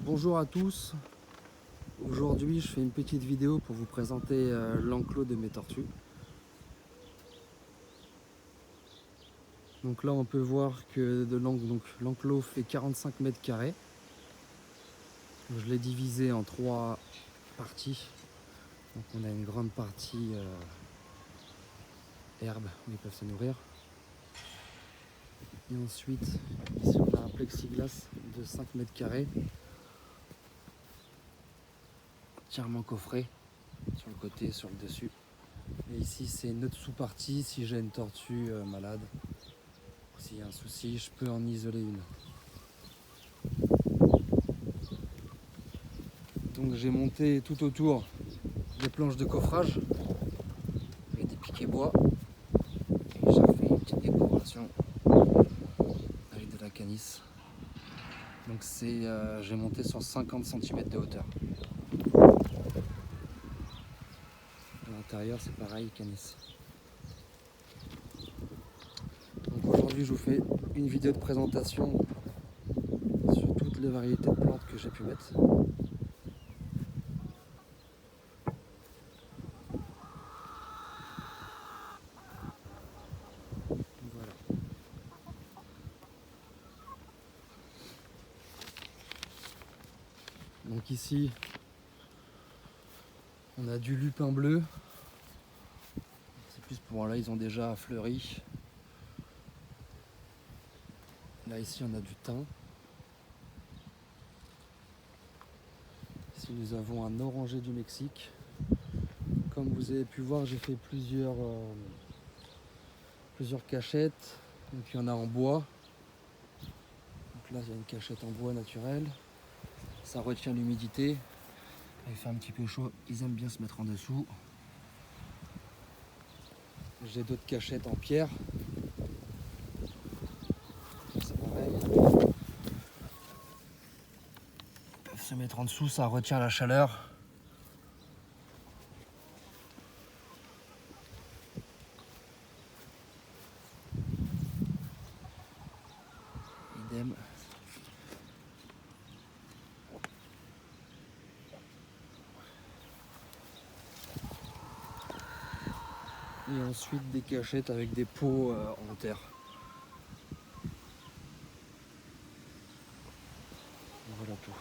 Bonjour à tous, aujourd'hui je fais une petite vidéo pour vous présenter l'enclos de mes tortues. Donc là on peut voir que l'enclos fait 45 mètres carrés. Je l'ai divisé en 3 parties. Donc on a une grande partie herbe où ils peuvent se nourrir. Et ensuite ici on a un plexiglas de 5 mètres carrés, entièrement coffré sur le côté, sur le dessus. Et ici c'est une autre sous-partie si j'ai une tortue malade. S'il y a un souci, je peux en isoler une. Donc j'ai monté tout autour des planches de coffrage avec des piquets bois. Et j'ai fait une petite décoration avec de la canisse. Donc j'ai monté sur 50 cm de hauteur. À l'intérieur c'est pareil, canisse. Donc aujourd'hui je vous fais une vidéo de présentation sur toutes les variétés de plantes que j'ai pu mettre. Voilà. Donc ici on a du lupin bleu. C'est plus pour là, ils ont déjà fleuri. Là ici on a du thym. Ici nous avons un oranger du Mexique. Comme vous avez pu voir, j'ai fait plusieurs cachettes. Donc il y en a en bois. Donc là il y a une cachette en bois naturel. Ça retient l'humidité. Il fait un petit peu chaud, ils aiment bien se mettre en dessous. J'ai d'autres cachettes en pierre. C'est pareil. Ils peuvent se mettre en dessous, ça retient la chaleur. Idem. Et ensuite des cachettes avec des pots en terre. Voilà tout.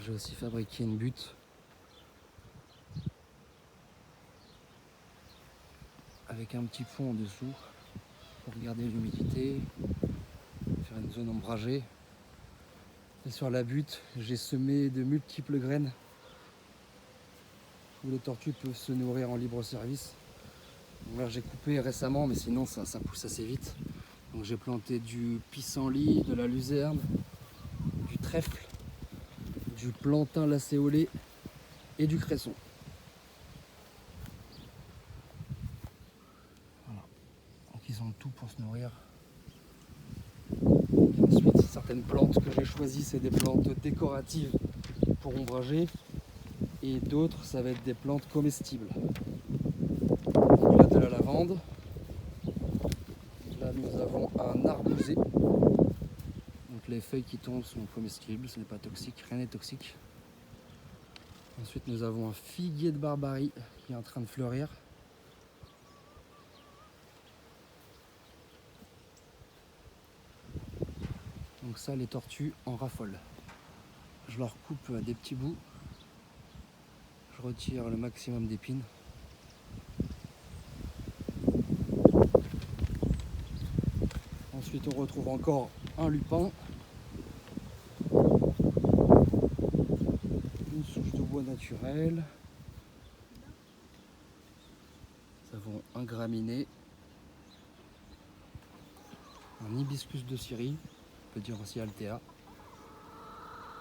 J'ai aussi fabriqué une butte avec un petit pont en dessous pour garder l'humidité, faire une zone ombragée. Et sur la butte, j'ai semé de multiples graines où les tortues peuvent se nourrir en libre service. Donc là j'ai coupé récemment, mais sinon ça pousse assez vite. Donc j'ai planté du pissenlit, de la luzerne, du trèfle, du plantain lacéolé et du cresson. Voilà. Donc ils ont tout pour se nourrir. Et ensuite certaines plantes que j'ai choisies, c'est des plantes décoratives pour ombrager. Et d'autres, ça va être des plantes comestibles. Donc là de la lavande. Là nous avons un arbusé. Donc les feuilles qui tombent sont comestibles, ce n'est pas toxique, rien n'est toxique. Ensuite nous avons un figuier de barbarie qui est en train de fleurir. Donc ça les tortues en raffolent. Je leur coupe des petits bouts. Je retire le maximum d'épines. Ensuite on retrouve encore un lupin. Une souche de bois naturelle. Nous avons un graminé. Un hibiscus de Syrie. On peut dire aussi Altea.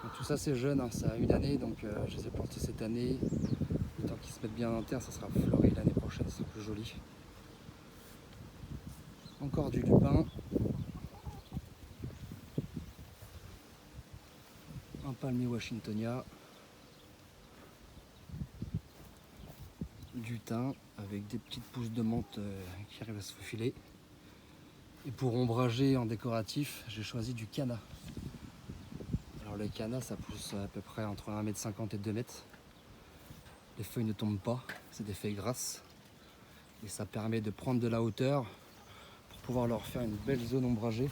Donc tout ça c'est jeune, hein, ça a une année, donc je les ai plantés cette année. Le temps qu'ils se mettent bien en terre, ça sera fleuri l'année prochaine, ça sera plus joli. Encore du lupin. Un palmier washingtonia. Du thym avec des petites pousses de menthe qui arrivent à se faufiler. Et pour ombrager en décoratif, j'ai choisi du canna. Alors les cannas, ça pousse à peu près entre 1,50 m et 2 m. Les feuilles ne tombent pas, c'est des feuilles grasses. Et ça permet de prendre de la hauteur pour pouvoir leur faire une belle zone ombragée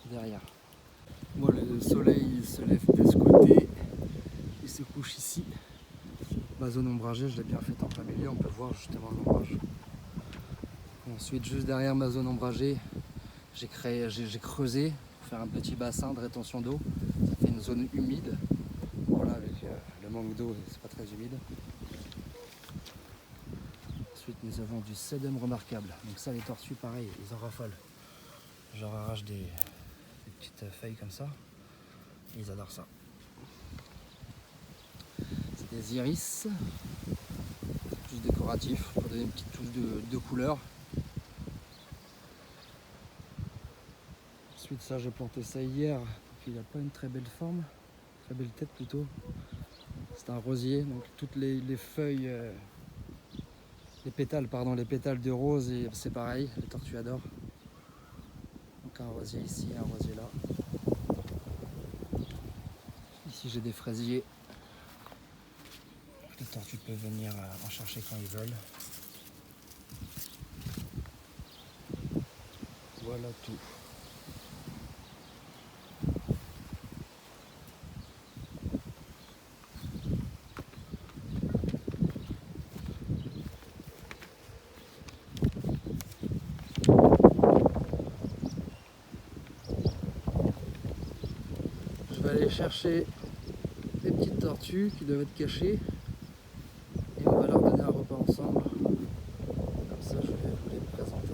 derrière. Moi, le soleil il se lève de ce côté, il se couche ici. Ma zone ombragée, je l'ai bien faite en plein milieu, on peut voir justement l'ombrage. Ensuite, juste derrière ma zone ombragée, j'ai creusé pour faire un petit bassin de rétention d'eau. Ça fait une zone humide. Voilà, avec le manque d'eau, c'est pas très humide. Ensuite, nous avons du sedum remarquable. Donc ça, les tortues, pareil, ils en raffolent. Je leur arrache des petites feuilles comme ça. Ils adorent ça. C'est des iris, plus décoratifs pour donner une petite touche de couleur. Ensuite, ça, j'ai planté ça hier. Il n'a pas une très belle forme, très belle tête plutôt. C'est un rosier, donc toutes les feuilles, les pétales de rose, et c'est pareil, les tortues adorent. Donc un rosier ici, un rosier là. Ici j'ai des fraisiers. Les tortues peuvent venir en chercher quand ils veulent. Voilà tout. Je vais aller chercher les petites tortues qui doivent être cachées et on va leur donner un repas ensemble. Comme ça, je vais vous les présenter.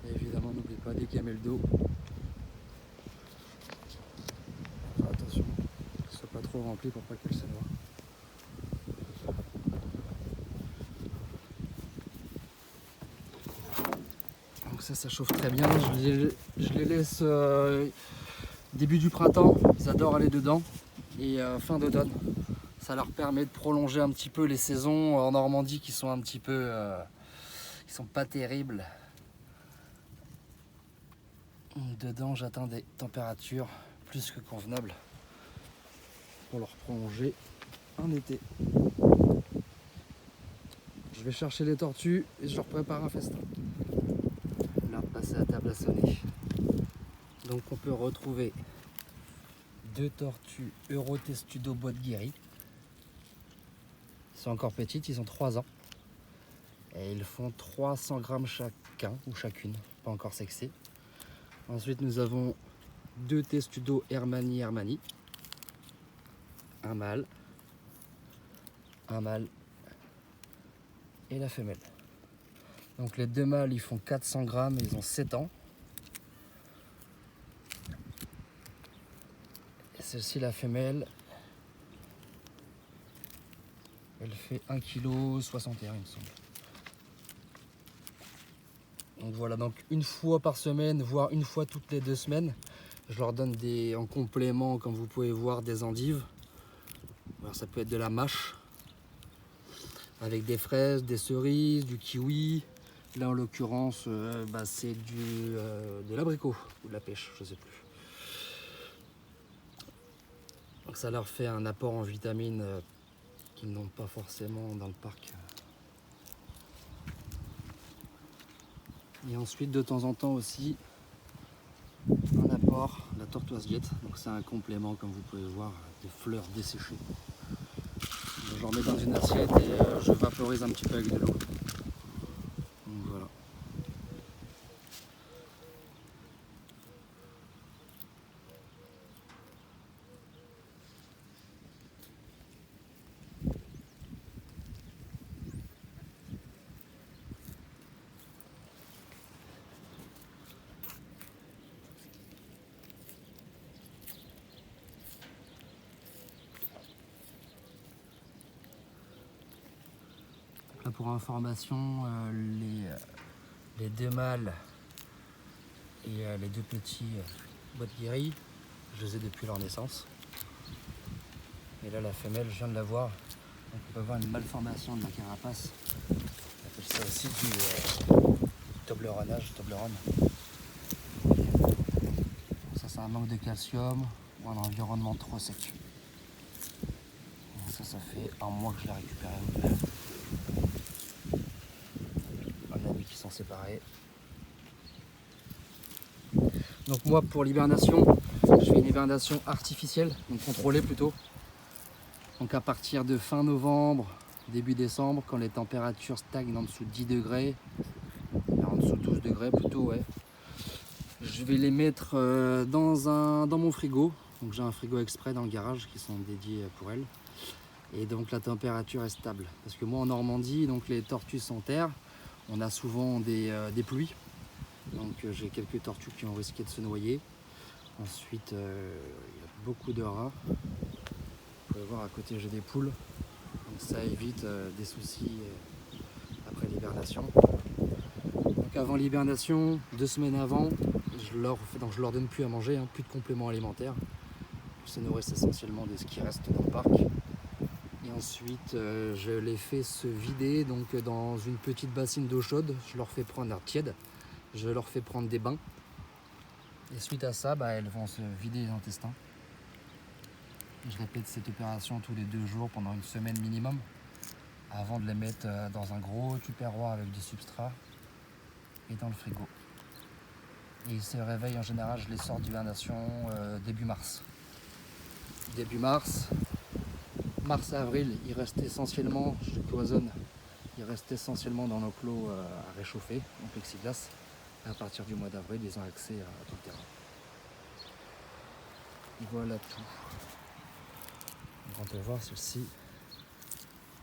Et évidemment, n'oubliez pas des camels d'eau. Faire attention qu'elles ne soient pas trop remplies pour pas qu'elles se noient. Donc ça chauffe très bien. Je les laisse début du printemps. Ils adorent aller dedans. Et fin d'automne. Ça leur permet de prolonger un petit peu les saisons en Normandie qui sont un petit peu... qui sont pas terribles. Dedans, j'atteins des températures plus que convenables pour leur prolonger un été. Je vais chercher les tortues et je leur prépare un festin. L'heure de passer à table a sonné. Donc on peut retrouver 2 tortues Eurotestudo bois de guéri. Ils sont encore petites, ils ont 3 ans. Et ils font 300 grammes chacun ou chacune, pas encore sexés. Ensuite nous avons 2 Testudo Hermani. Un mâle et la femelle. Donc les 2 mâles ils font 400 grammes et ils ont 7 ans. Et celle-ci, la femelle, elle fait 1,61 kg il me semble. Donc voilà, donc une fois par semaine, voire une fois toutes les 2 semaines, je leur donne en complément, comme vous pouvez voir, des endives. Alors ça peut être de la mâche, avec des fraises, des cerises, du kiwi. Là en l'occurrence, c'est de l'abricot ou de la pêche, je sais plus. Donc ça leur fait un apport en vitamines qu'ils n'ont pas forcément dans le parc. Et ensuite de temps en temps aussi un apport, la tortoise diète. Donc c'est un complément, comme vous pouvez voir, de fleurs desséchées. Je leur mets dans une assiette et je vaporise un petit peu avec de l'eau. Donc voilà. Là, pour information, les 2 mâles et les 2 petits bois de guéri, je les ai depuis leur naissance. Et là, la femelle, je viens de la voir, Donc on peut avoir une malformation de la carapace. On appelle ça aussi du Toblerone. Ça c'est un manque de calcium ou un environnement trop sec. Ça fait un mois que je l'ai récupéré. Un ami qui sont séparés. Donc moi pour l'hibernation, je fais une hibernation artificielle, donc contrôlée plutôt. Donc à partir de fin novembre, début décembre, quand les températures stagnent en dessous de 10 degrés, en dessous de 12 degrés plutôt, ouais. Je vais les mettre dans mon frigo. Donc j'ai un frigo exprès dans le garage qui sont dédiés pour elles. Et donc la température est stable. Parce que moi en Normandie, donc les tortues sont terre, on a souvent des pluies. Donc j'ai quelques tortues qui ont risqué de se noyer. Ensuite, il y a beaucoup de rats. Vous pouvez voir à côté, j'ai des poules. Donc ça évite des soucis après l'hibernation. Donc avant l'hibernation, 2 semaines avant, je leur donne plus à manger, plus de compléments alimentaires. Ils se nourrissent essentiellement de ce qui reste dans le parc. Et ensuite, je les fais se vider donc dans une petite bassine d'eau chaude. Je leur fais prendre l'air tiède. Je leur fais prendre des bains. Et suite à ça, elles vont se vider les intestins. Je répète cette opération tous les 2 jours pendant une semaine minimum, avant de les mettre dans un gros tupperware avec du substrat et dans le frigo. Et ils se réveillent en général, je les sors d'hibernation début mars. Début mars, avril, ils restent essentiellement, je cloisonne, ils restent essentiellement dans nos clos à réchauffer, en plexiglas. Et à partir du mois d'avril, ils ont accès à tout le terrain. Et voilà tout. Donc on peut voir ceci,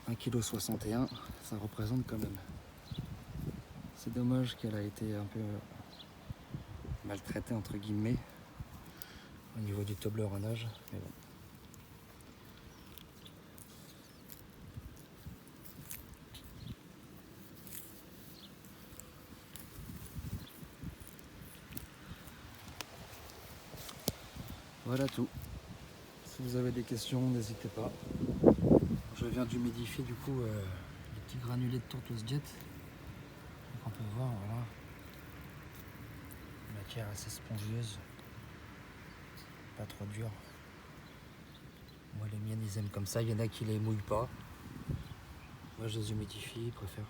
1,61 kg, ça représente quand même. C'est dommage qu'elle a été un peu maltraitée entre guillemets au niveau du Toblerone, mais bon. Voilà tout. Si vous avez des questions, n'hésitez pas. Je viens d'humidifier du coup les petits granulés de Tortoise Jet. Donc on peut voir, voilà, une matière assez spongieuse, pas trop dure. Moi les miennes ils aiment comme ça, il y en a qui les mouillent pas. Moi je les humidifie, ils préfèrent.